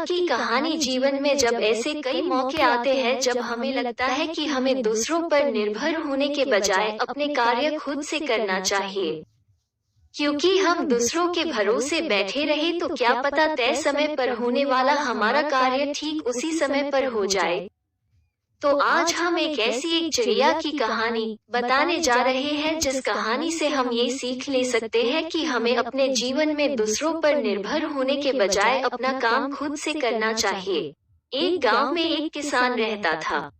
की कहानी। जीवन में जब ऐसे कई मौके आते हैं जब हमें लगता है कि हमें दूसरों पर निर्भर होने के बजाय अपने कार्य खुद से करना चाहिए, क्योंकि हम दूसरों के भरोसे बैठे रहे तो क्या पता तय समय पर होने वाला हमारा कार्य ठीक उसी समय पर हो जाए। तो आज हम एक चिड़िया की कहानी बताने जा रहे हैं जिस कहानी से हम ये सीख ले सकते हैं कि हमें अपने जीवन में दूसरों पर निर्भर होने के बजाय अपना काम खुद से करना चाहिए। एक गांव में एक किसान रहता था।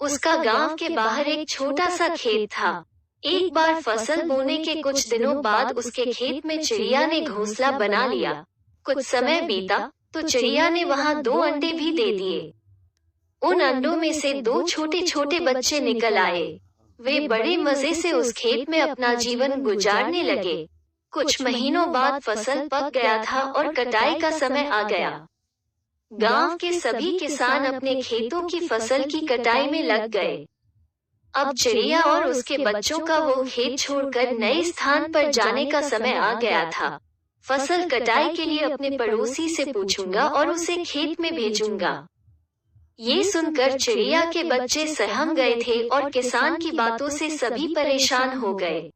उसका गांव के बाहर एक छोटा सा खेत था। एक बार फसल बोने के कुछ दिनों बाद उसके खेत में चिड़िया ने घोंसला बना लिया। कुछ समय बीता तो चिड़िया ने वहां 2 अंडे भी दे दिए। उन अंडों में से 2 छोटे छोटे बच्चे निकल आए। वे बड़े मजे से उस खेत में अपना जीवन गुजारने लगे। कुछ महीनों बाद फसल पक गया था और कटाई का समय आ गया। गांव के सभी किसान अपने खेतों की फसल की कटाई में लग गए। अब चिड़िया और उसके बच्चों का वो खेत छोड़कर नए स्थान पर जाने का समय आ गया था। फसल कटाई के लिए अपने पड़ोसी से पूछूंगा और उसे खेत में भेजूंगा। ये सुनकर चिड़िया के बच्चे सहम गए थे और किसान की बातों से सभी परेशान हो गए।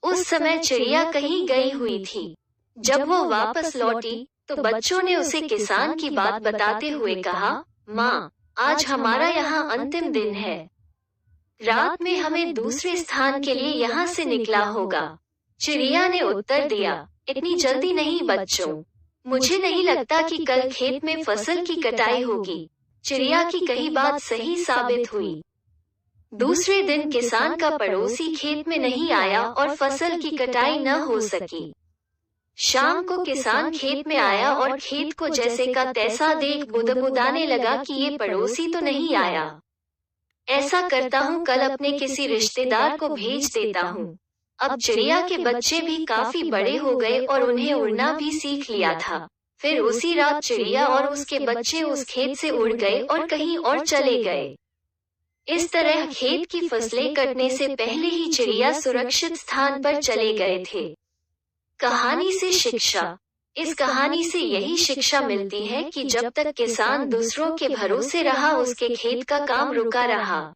उस समय चिड़िया कहीं गई हुई थी। जब वो वापस लौटी तो बच्चों ने उसे किसान की बात बताते हुए कहा, माँ, आज हमारा यहाँ अंतिम दिन है। रात में हमें दूसरे स्थान के लिए यहाँ से निकला होगा। चिड़िया ने उत्तर दिया, इतनी जल्दी नहीं बच्चों, मुझे नहीं लगता कि कल खेत में फसल की कटाई होगी। चिड़िया की कही बात सही साबित हुई। दूसरे दिन किसान का पड़ोसी खेत में नहीं आया और फसल की कटाई न हो सकी। शाम को किसान खेत में आया और खेत को जैसे का तैसा देख बुदबुदाने लगा कि ये पड़ोसी तो नहीं आया। ऐसा करता हूँ, कल अपने किसी रिश्तेदार को भेज देता हूँ। अब चिड़िया के बच्चे भी काफी बड़े हो गए और उन्हें उड़ना भी सीख लिया था। फिर उसी रात चिड़िया और उसके बच्चे उस खेत से उड़ गए और कहीं और चले गए। इस तरह खेत की फसलें कटने से पहले ही चिड़िया सुरक्षित स्थान पर चले गए थे। कहानी से शिक्षा। इस कहानी से यही शिक्षा मिलती है कि जब तक किसान दूसरों के भरोसे रहा उसके खेत का काम रुका रहा,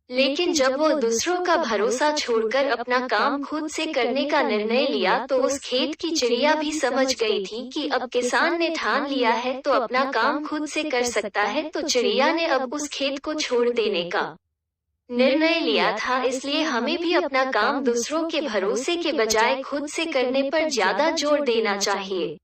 लेकिन जब वो दूसरों का भरोसा छोड़कर अपना काम खुद से करने का निर्णय लिया तो उस खेत की चिड़िया भी समझ गई थी कि अब किसान ने ठान लिया है तो अपना काम खुद से कर सकता है। तो चिड़िया ने अब उस खेत को छोड़ देने का निर्णय लिया था। इसलिए हमें भी अपना काम दूसरों के भरोसे के बजाय खुद से करने पर ज्यादा जोर देना चाहिए।